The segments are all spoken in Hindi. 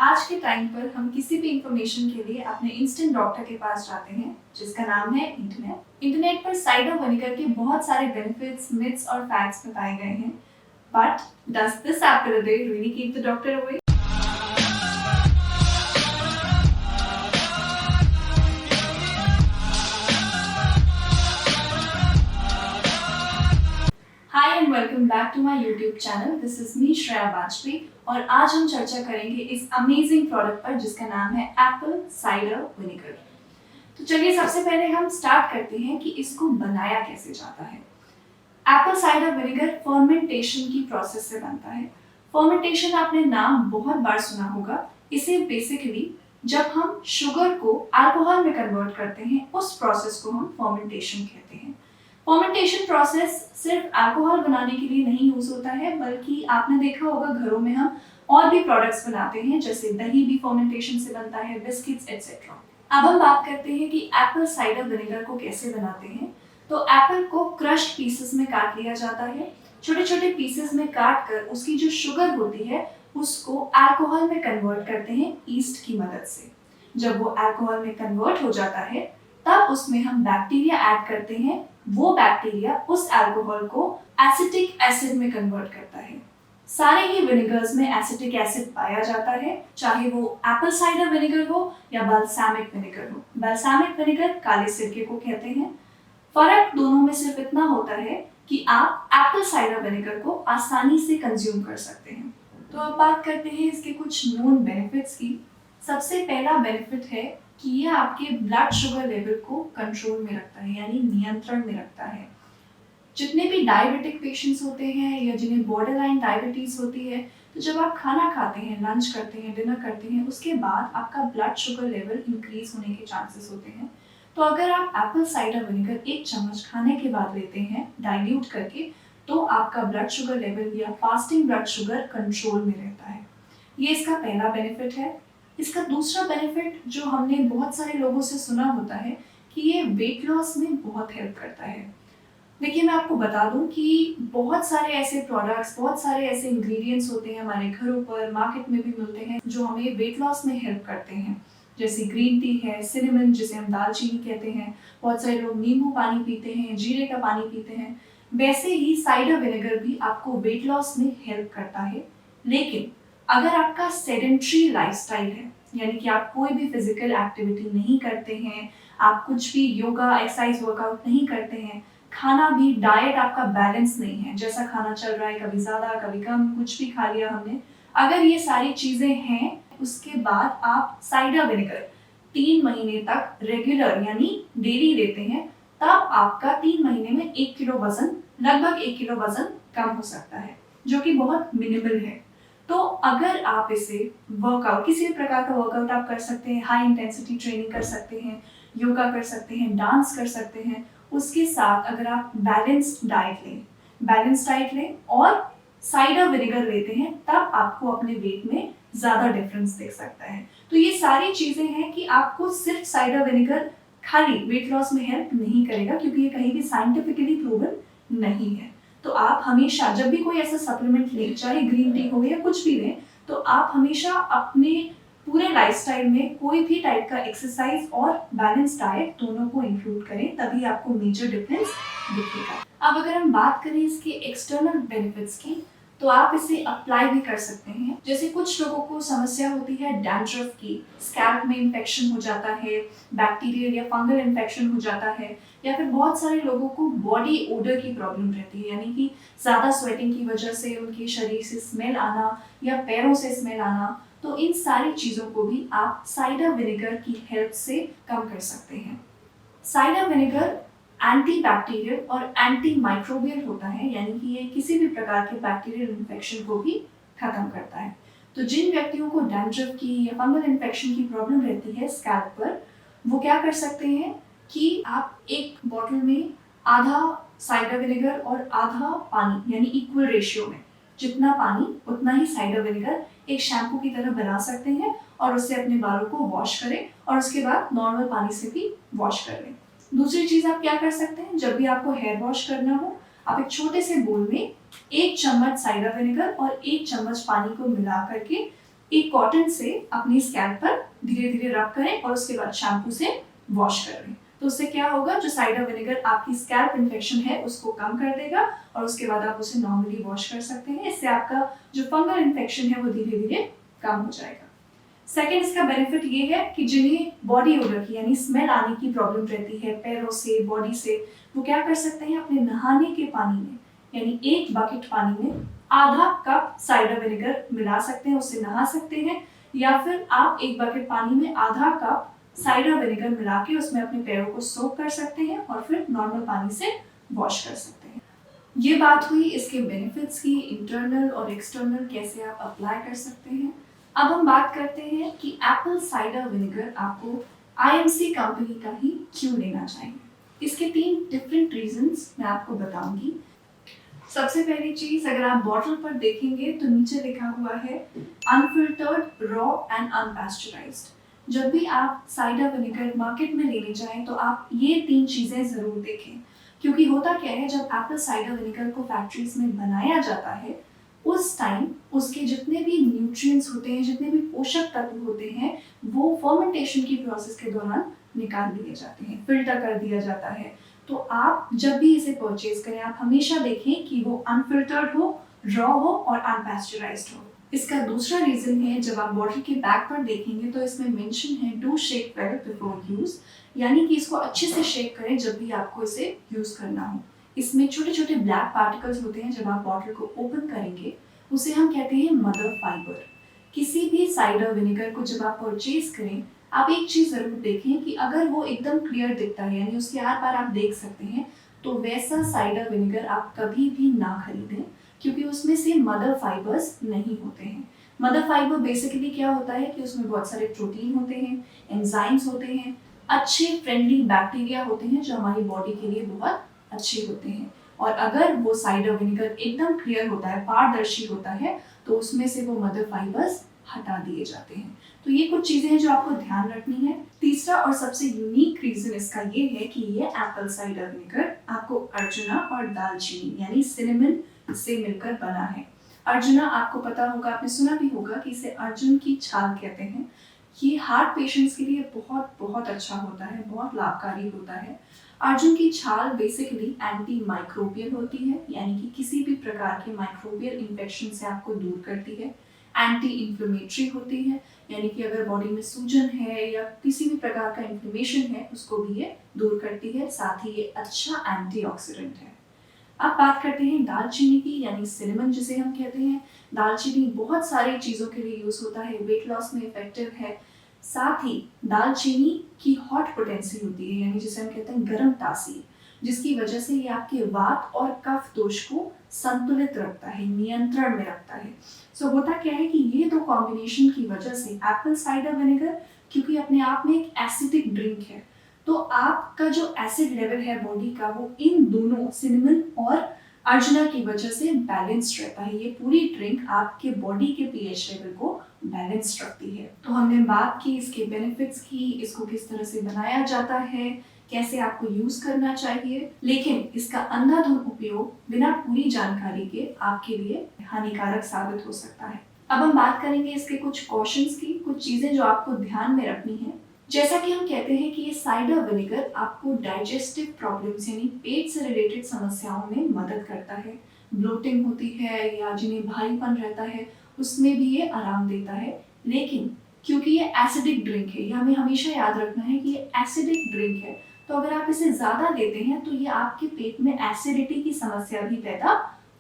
आज के टाइम पर हम किसी भी इंफॉर्मेशन के लिए अपने इंस्टेंट डॉक्टर के पास जाते हैं जिसका नाम है इंटरनेट। इंटरनेट पर साइडर विनेगर के बहुत सारे बेनिफिट्स, मिथ्स और फैक्ट्स बताए गए हैं। But does this apple a day really keep the doctor away? Hi and welcome back to my YouTube channel. This is me Shreya Vajpayee और आज हम चर्चा करेंगे इस अमेजिंग प्रोडक्ट पर जिसका नाम है एप्पल साइडर विनेगर। तो चलिए सबसे पहले हम स्टार्ट करते हैं कि इसको बनाया कैसे जाता है। एप्पल साइडर विनेगर फर्मेंटेशन की प्रोसेस से बनता है। फर्मेंटेशन आपने नाम बहुत बार सुना होगा। इसे बेसिकली जब हम शुगर को अल्कोहल में कन्वर्ट करते हैं उस प्रोसेस को हम फर्मेंटेशन कहते हैं। फर्मेंटेशन प्रोसेस सिर्फ अल्कोहल बनाने के लिए नहीं यूज होता है, बल्कि आपने देखा होगा घरों में हम और भी प्रोडक्ट्स बनाते हैं, जैसे दही भी फर्मेंटेशन से बनता है, बिस्किट्स एटसेट्रा। अब हम बात करते हैं कि एप्पल साइडर विनेगर को कैसे बनाते हैं। तो एप्पल को क्रश्ड पीसेस में काट लिया जाता है। छोटे छोटे पीसेस में काट कर उसकी जो शुगर होती है उसको अल्कोहल में कन्वर्ट करते हैं ईस्ट की मदद से। जब वो अल्कोहल में कन्वर्ट हो जाता है तब उसमें हम बैक्टीरिया ऐड करते हैं। वो बैक्टीरिया उस अल्कोहल को एसिटिक एसिड में कन्वर्ट करता है। सारे ही विनेगर्स में एसिटिक एसिड पाया जाता है, चाहे वो एप्पल साइडर विनेगर हो या बाल्सामिक विनेगर हो। बाल्सामिक विनेगर काले सिरके को कहते हैं। फर्क दोनों में सिर्फ इतना होता है कि आप एप्पल साइडर विनेगर को आसानी से कंज्यूम कर सकते हैं। तो अब बात करते हैं इसके कुछ नोन बेनिफिट्स की। सबसे पहला बेनिफिट है कि ये आपके ब्लड शुगर लेवल को कंट्रोल में रखता है, यानी नियंत्रण में रखता है। जितने भी डायबिटिक पेशेंट्स होते हैं या जिन्हें बॉर्डरलाइन डायबिटीज होती है, तो जब आप खाना खाते हैं, लंच करते हैं, डिनर करते हैं, उसके बाद आपका ब्लड शुगर लेवल इंक्रीज होने के चांसेस होते हैं। तो अगर आप एप्पल साइडर विनेगर 1 चम्मच खाने के बाद लेते हैं डाइल्यूट करके, तो आपका ब्लड शुगर लेवल या फास्टिंग ब्लड शुगर कंट्रोल में रहता है। ये इसका पहला बेनिफिट है। इसका दूसरा बेनिफिट जो हमने बहुत सारे लोगों से सुना होता है कि ये वेट लॉस में बहुत हेल्प करता है। देखिए, मैं आपको बता दूं कि बहुत सारे ऐसे प्रोडक्ट्स, बहुत सारे ऐसे इंग्रेडिएंट्स होते हैं हमारे घरों पर, मार्केट में भी मिलते हैं, जो हमें वेट लॉस में हेल्प करते हैं। जैसे ग्रीन टी है, सिनेमन जिसे हम दालचीनी कहते हैं, बहुत सारे लोग नींबू पानी पीते हैं, जीरे का पानी पीते हैं। वैसे ही साइडर विनेगर भी आपको वेट लॉस में हेल्प करता है। लेकिन अगर आपका सेडेंट्री लाइफस्टाइल है, यानी कि आप कोई भी फिजिकल एक्टिविटी नहीं करते हैं, आप कुछ भी योगा, एक्सरसाइज, वर्कआउट नहीं करते हैं, खाना भी, डाइट आपका बैलेंस नहीं है, जैसा खाना चल रहा है, कभी ज़्यादा कभी कम, कुछ भी खा लिया हमने, अगर ये सारी चीज़ें हैं, उसके बाद आप साइडर विनेगर 3 महीने तक रेगुलर यानी डेली लेते हैं, तब आपका 3 महीने में 1 किलो वजन, लगभग 1 किलो वजन कम हो सकता है, जो कि बहुत मिनिमल है। तो अगर आप इसे वर्कआउट, किसी भी प्रकार का वर्कआउट आप कर सकते हैं, हाई इंटेंसिटी ट्रेनिंग कर सकते हैं, योगा कर सकते हैं, डांस कर सकते हैं, उसके साथ अगर आप बैलेंस्ड डाइट लें और साइडर विनेगर लेते हैं, तब आपको अपने वेट में ज़्यादा डिफरेंस दिख सकता है। तो ये सारी चीज़ें हैं कि आपको सिर्फ साइडर विनेगर खाली वेट लॉस में हेल्प नहीं करेगा, क्योंकि ये कहीं भी साइंटिफिकली प्रूवन नहीं है। तो आप हमेशा जब भी कोई ऐसा सप्लीमेंट लें, चाहे ग्रीन टी हो या कुछ भी लें, तो आप हमेशा अपने पूरे लाइफस्टाइल में कोई भी टाइप का एक्सरसाइज और बैलेंस डाइट दोनों को इंक्लूड करें, तभी आपको मेजर डिफरेंस दिखेगा। अब अगर हम बात करें इसके एक्सटर्नल बेनिफिट्स की, तो आप इसे अप्लाई भी कर सकते हैं। जैसे कुछ लोगों को समस्या होती है डैंड्रफ की, स्कैल्प में इन्फेक्शन हो जाता है, बैक्टीरियल या फंगल इन्फेक्शन हो जाता है, या फिर बहुत सारे लोगों को बॉडी ओडर की प्रॉब्लम रहती है, यानी कि ज़्यादा स्वेटिंग की वजह से उनके शरीर से स्मेल आना या पैरों से स्मेल आना। तो इन सारी चीज़ों को भी आप साइडर विनेगर की हेल्प से कम कर सकते हैं। साइडर विनेगर एंटी बैक्टीरियल और एंटी माइक्रोबियल होता है, यानी कि ये किसी भी प्रकार के बैक्टीरियल इन्फेक्शन को भी खत्म करता है। तो जिन व्यक्तियों को डैंड्रफ की या फंगल इन्फेक्शन की प्रॉब्लम रहती है स्कैल्प पर, वो क्या कर सकते हैं कि आप एक बॉटल में आधा साइडर विनेगर और आधा पानी, यानी इक्वल रेशियो में, जितना पानी उतना ही साइडर विनेगर, एक शैम्पू की तरह बना सकते हैं और उससे अपने बालों को वॉश करें और उसके बाद नॉर्मल पानी से भी वॉश कर लें। दूसरी चीज़ आप क्या कर सकते हैं, जब भी आपको हेयर वॉश करना हो, आप एक छोटे से बोल में 1 चम्मच साइडर विनेगर और 1 चम्मच पानी को मिला करके एक कॉटन से अपनी स्कैल्प पर धीरे धीरे रब करें और उसके बाद शैम्पू से वॉश कर लें। तो उससे क्या होगा, जो साइडर विनेगर आपकी स्कैल्प इन्फेक्शन है उसको कम कर देगा और उसके बाद आप उसे नॉर्मली वॉश कर सकते हैं। इससे आपका जो फंगल इन्फेक्शन है वो धीरे धीरे कम हो जाएगा। सेकेंड, इसका बेनिफिट ये है कि जिन्हें बॉडी ओडर की यानी स्मेल आने की प्रॉब्लम रहती है पैरों से, बॉडी से, वो क्या कर सकते हैं, अपने नहाने के पानी में यानी 1 बकेट पानी में आधा कप साइडर विनेगर मिला सकते हैं, उससे नहा सकते हैं। या फिर आप 1 बकेट पानी में आधा कप साइडर विनेगर मिला के उसमें अपने पैरों को सोक कर सकते हैं और फिर नॉर्मल पानी से वॉश कर सकते हैं। ये बात हुई इसके बेनिफिट्स की, इंटरनल और एक्सटर्नल कैसे आप अप्लाई कर सकते हैं। अब हम बात करते हैं कि एप्पल साइडर विनेगर आपको आईएमसी कंपनी का ही क्यों लेना चाहिए। इसके 3 डिफरेंट रीजंस मैं आपको बताऊंगी। सबसे पहली चीज, अगर आप बॉटल पर देखेंगे तो नीचे लिखा हुआ है अनफिल्टर्ड, रॉ एंड अनपैस्चराइज्ड। जब भी आप साइडर विनेगर मार्केट में लेने जाएं तो आप ये 3 चीजें जरूर देखें, क्योंकि होता क्या है, जब एप्पल साइडर विनेगर को फैक्ट्रीज में बनाया जाता है उस टाइम उसके जितने भी न्यूट्रिएंट्स होते हैं, जितने भी पोषक तत्व होते हैं, वो फर्मेंटेशन की प्रोसेस के दौरान निकाल दिए जाते हैं, फिल्टर कर दिया जाता है। तो आप जब भी इसे परचेज करें आप हमेशा देखें कि वो अनफिल्टर्ड हो, रॉ हो और अनपैस्चराइज्ड हो। इसका दूसरा रीजन है, जब आप बॉटल के बैक पर देखेंगे तो इसमें मेंशन है do shake well before use, यानी कि इसको अच्छे से शेक करें जब भी आपको इसे यूज करना हो। इसमें छोटे छोटे ब्लैक पार्टिकल्स होते हैं, जब आप बॉटल को ओपन करेंगे उसे हम कहते हैं मदर फाइबर। किसी भी साइडर विनेगर को जब आप परचेज करें आप एक चीज जरूर देखें कि अगर वो एकदम क्लियर दिखता है यानी उसके आर पार आप देख सकते हैं, तो वैसा साइडर विनेगर आप कभी भी ना खरीदें, क्योंकि उसमें से मदर फाइबर्स नहीं होते हैं। मदर फाइबर बेसिकली क्या होता है कि उसमें बहुत सारे प्रोटीन होते हैं, एंजाइम्स होते हैं, अच्छे फ्रेंडली बैक्टीरिया होते हैं जो हमारी बॉडी के लिए बहुत अच्छे होते हैं। और अगर वो साइडर विनेगर एकदम क्लियर होता है, पारदर्शी होता है, तो उसमें से वो मदर फाइबर्स हटा दिए जाते हैं। तो ये कुछ चीजें हैं जो आपको ध्यान रखनी है। तीसरा और सबसे यूनिक रीजन इसका ये है कि ये एप्पल साइडर विनेगर आपको अर्जुना और दालचीनी यानी सिनेमन से मिलकर बना है। अर्जुना आपको पता होगा, आपने सुना भी होगा कि इसे अर्जुन की छाल कहते हैं। ये हार्ट पेशेंट्स के लिए बहुत बहुत अच्छा होता है, बहुत लाभकारी होता है। अर्जुन की छाल बेसिकली एंटी माइक्रोबियल होती है, यानी कि किसी भी प्रकार के माइक्रोबियल इन्फेक्शन से आपको दूर करती है। एंटी इन्फ्लेमेटरी होती है, यानी कि अगर बॉडी में सूजन है या किसी भी प्रकार का इन्फ्लेमेशन है उसको भी ये दूर करती है। साथ ही ये अच्छा एंटीऑक्सीडेंट है। अब बात करते हैं दालचीनी की, यानी सिनेमन जिसे हम कहते हैं। दालचीनी बहुत सारी चीज़ों के लिए यूज होता है, वेट लॉस में इफेक्टिव है। साथ ही दालचीनी की हॉट पोटेंसी होती है, यानी जिसे हम कहते हैं गर्म तासीर, जिसकी वजह से ये आपके वात और कफ दोष को संतुलित रखता है, नियंत्रण में रखता है। सो होता क्या है कि ये 2 कॉम्बिनेशन की वजह से एप्पल साइडर विनेगर, क्योंकि अपने आप में एक एसिडिक ड्रिंक है, तो आपका जो एसिड लेवल है बॉडी का वो इन दोनों सिनेमन और अर्जुना की वजह से बैलेंस्ड रहता है। ये पूरी ड्रिंक आपके बॉडी के पीएच लेवल को बैलेंस्ड रखती है। तो हमने बात की इसके बेनिफिट्स की, इसको किस तरह से बनाया जाता है, कैसे आपको यूज करना चाहिए, लेकिन इसका अंधाधुंध उपयोग बिना पूरी जानकारी के आपके लिए हानिकारक साबित हो सकता है। अब हम बात करेंगे इसके कुछ कॉशंस की, कुछ चीजें जो आपको ध्यान में रखनी है। जैसा कि हम कहते हैं कि ये साइडर विनेगर आपको डाइजेस्टिव प्रॉब्लम्स यानी पेट से रिलेटेड समस्याओं में मदद करता है। ब्लोटिंग होती है या जिन्हें भारीपन रहता है उसमें भी ये आराम देता है। लेकिन क्योंकि ये एसिडिक ड्रिंक है, ये हमें हमेशा याद रखना है कि ये एसिडिक ड्रिंक है, तो अगर आप इसे ज़्यादा लेते हैं तो ये आपके पेट में एसिडिटी की समस्या भी पैदा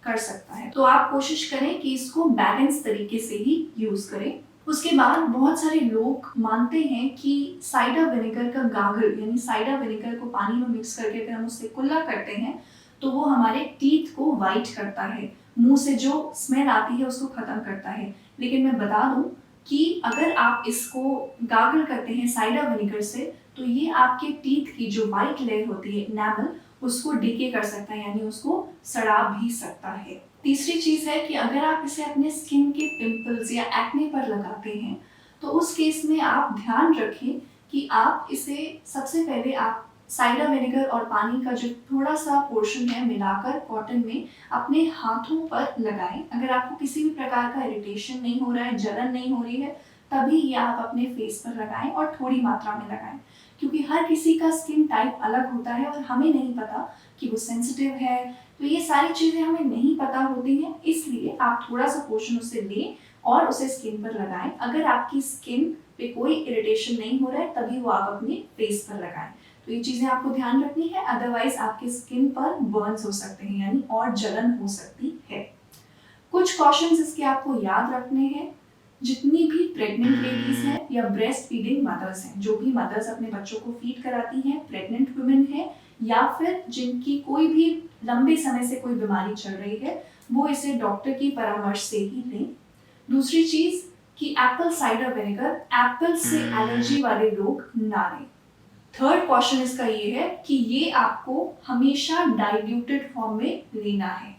कर सकता है। तो आप कोशिश करें कि इसको बैलेंस तरीके से ही यूज करें। उसके बाद बहुत सारे लोग मानते हैं कि साइडर विनेगर का गागल यानी साइडर विनेगर को पानी में मिक्स करके अगर हम उससे कुल्ला करते हैं तो वो हमारे टीथ को वाइट करता है, मुंह से जो स्मेल आती है उसको खत्म करता है। लेकिन मैं बता दूं कि अगर आप इसको गागल करते हैं साइडर विनेगर से तो ये आपके टीथ की जो वाइट लेयर होती है एनामल उसको डीके कर सकता है, यानी उसको सड़ा भी सकता है। तीसरी चीज है कि अगर आप इसे अपने स्किन के पिंपल्स या एक्ने पर लगाते हैं तो उस केस में आप ध्यान रखें कि आप इसे सबसे पहले आप साइडर विनेगर और पानी का जो थोड़ा सा पोर्शन है मिलाकर कॉटन में अपने हाथों पर लगाएं। अगर आपको किसी भी प्रकार का इरिटेशन नहीं हो रहा है, जलन नहीं हो रही है, तभी ये आप अपने फेस पर लगाएं और थोड़ी मात्रा में लगाएं, क्योंकि हर किसी का स्किन टाइप अलग होता है और हमें नहीं पता कि वो सेंसिटिव है। तो ये सारी चीज़ें हमें नहीं पता होती हैं, इसलिए आप थोड़ा सा पोर्शन उसे लें और उसे स्किन पर लगाएं। अगर आपकी स्किन पे कोई इरिटेशन नहीं हो रहा है तभी वो आप अपने फेस पर लगाएं। तो ये चीज़ें आपको ध्यान रखनी है, अदरवाइज आपके स्किन पर बर्न्स हो सकते हैं, यानी और जलन हो सकती है। कुछ कॉशंस इसके आपको याद रखने हैं। जितनी भी प्रेग्नेंट लेडीज हैं या ब्रेस्ट फीडिंग मदर्स हैं, जो भी मदर्स अपने बच्चों को फीड कराती हैं, प्रेग्नेंट वुमेन है या फिर जिनकी कोई भी लंबे समय से कोई बीमारी चल रही है, वो इसे डॉक्टर की परामर्श से ही लें। दूसरी चीज कि एप्पल साइडर विनेगर एप्पल से एलर्जी वाले लोग ना लें। थर्ड क्वेश्चन इसका ये है कि ये आपको हमेशा डाइल्यूटेड फॉर्म में लेना है।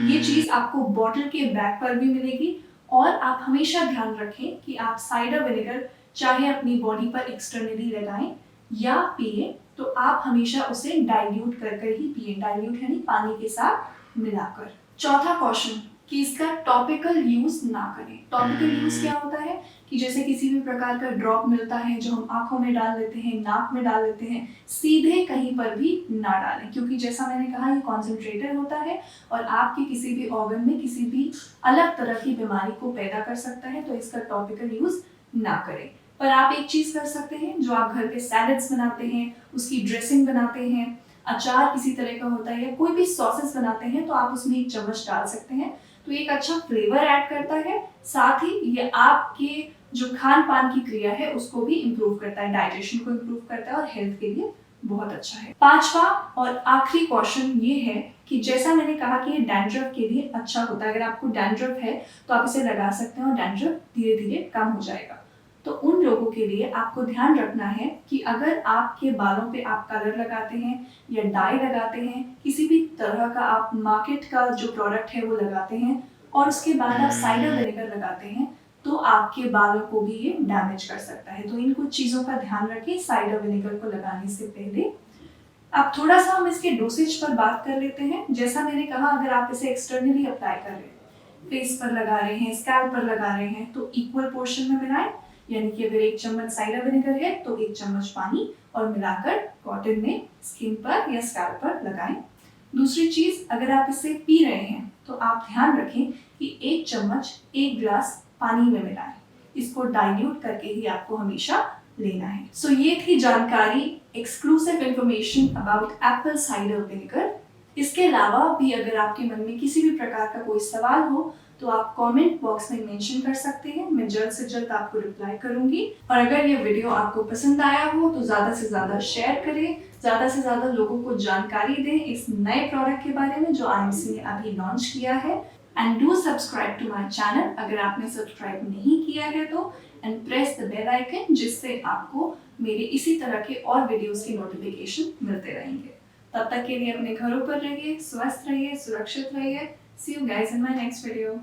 ये चीज आपको बॉटल के बैक पर भी मिलेगी और आप हमेशा ध्यान रखें कि आप साइडर विनेगर चाहे अपनी बॉडी पर एक्सटर्नली लगाएं या पिए, तो आप हमेशा उसे डाइल्यूट कर कर ही पिए। डाइल्यूट यानी पानी के साथ मिलाकर। चौथा क्वेश्चन कि इसका टॉपिकल यूज ना करें। टॉपिकल यूज क्या होता है कि जैसे किसी भी प्रकार का ड्रॉप मिलता है जो हम आंखों में डाल लेते हैं, नाक में डाल लेते हैं, सीधे कहीं पर भी ना डालें, क्योंकि जैसा मैंने कहा ये कॉन्सेंट्रेटेड होता है और आपके किसी भी ऑर्गन में किसी भी अलग तरह की बीमारी को पैदा कर सकता है। तो इसका टॉपिकल यूज ना करें। पर आप एक चीज कर सकते हैं, जो आप घर पे सैलेड्स बनाते हैं, उसकी ड्रेसिंग बनाते हैं, अचार किसी तरह का होता है या कोई भी सॉसेस बनाते हैं, तो आप उसमें 1 चम्मच डाल सकते हैं। तो एक अच्छा फ्लेवर ऐड करता है, साथ ही ये आपके जो खान पान की क्रिया है उसको भी इम्प्रूव करता है, डाइजेशन को इम्प्रूव करता है और हेल्थ के लिए बहुत अच्छा है। पांचवा और आखिरी क्वेश्चन ये है कि जैसा मैंने कहा कि ये डैंड्रफ के लिए अच्छा होता है। अगर आपको डैंड्रफ है तो आप इसे लगा सकते हैं और डैंड्रफ धीरे धीरे कम हो जाएगा। तो उन लोगों के लिए आपको ध्यान रखना है कि अगर आपके बालों पे आप कलर लगाते हैं या डाई लगाते हैं, किसी भी तरह का आप मार्केट का जो प्रोडक्ट है वो लगाते हैं और उसके बाद आप साइडर विनेगर लगाते हैं, तो आपके बालों को भी ये डैमेज कर सकता है। तो इन कुछ चीज़ों का ध्यान रखें साइडर विनेगर को लगाने से पहले। अब थोड़ा सा हम इसके डोसेज पर बात कर लेते हैं। जैसा मैंने कहा, अगर आप इसे एक्सटर्नली अप्लाई कर रहे हैं, फेस पर लगा रहे हैं, स्कैल्प पर लगा रहे हैं, तो इक्वल पोर्शन में मिलाएं। यानी कि अगर 1 चम्मच साइडर विनेगर है तो 1 चम्मच पानी और मिलाकर कॉटन में स्किन पर या स्कैल्प पर लगाएं। दूसरी चीज, अगर आप इसे पी रहे हैं तो आप ध्यान रखें कि 1 चम्मच 1 ग्लास पानी में मिलाएं। इसको डाइल्यूट करके ही आपको हमेशा लेना है। सो ये थी जानकारी, exclusive information about Apple cider vinegar. इसके अलावा भी अगर आपके मन में किसी भी प्रकार का कोई सवाल हो तो आप कमेंट बॉक्स में मेंशन कर सकते हैं। मैं जल्द से जल्द आपको रिप्लाई करूंगी। और अगर ये वीडियो आपको पसंद आया हो तो ज़्यादा से ज़्यादा शेयर करें, ज़्यादा से ज़्यादा लोगों को जानकारी दें इस नए प्रोडक्ट के बारे में जो IMC ने अभी लॉन्च किया है। And do subscribe to my channel अगर आपने सब्सक्राइब नहीं किया है तो, and press the bell icon, जिससे आपको मेरे इसी तरह के और वीडियोस के नोटिफिकेशन मिलते रहेंगे। तब तक के लिए अपने घरों पर रहिए, स्वस्थ रहिए, सुरक्षित रहिए। See you guys in my next video.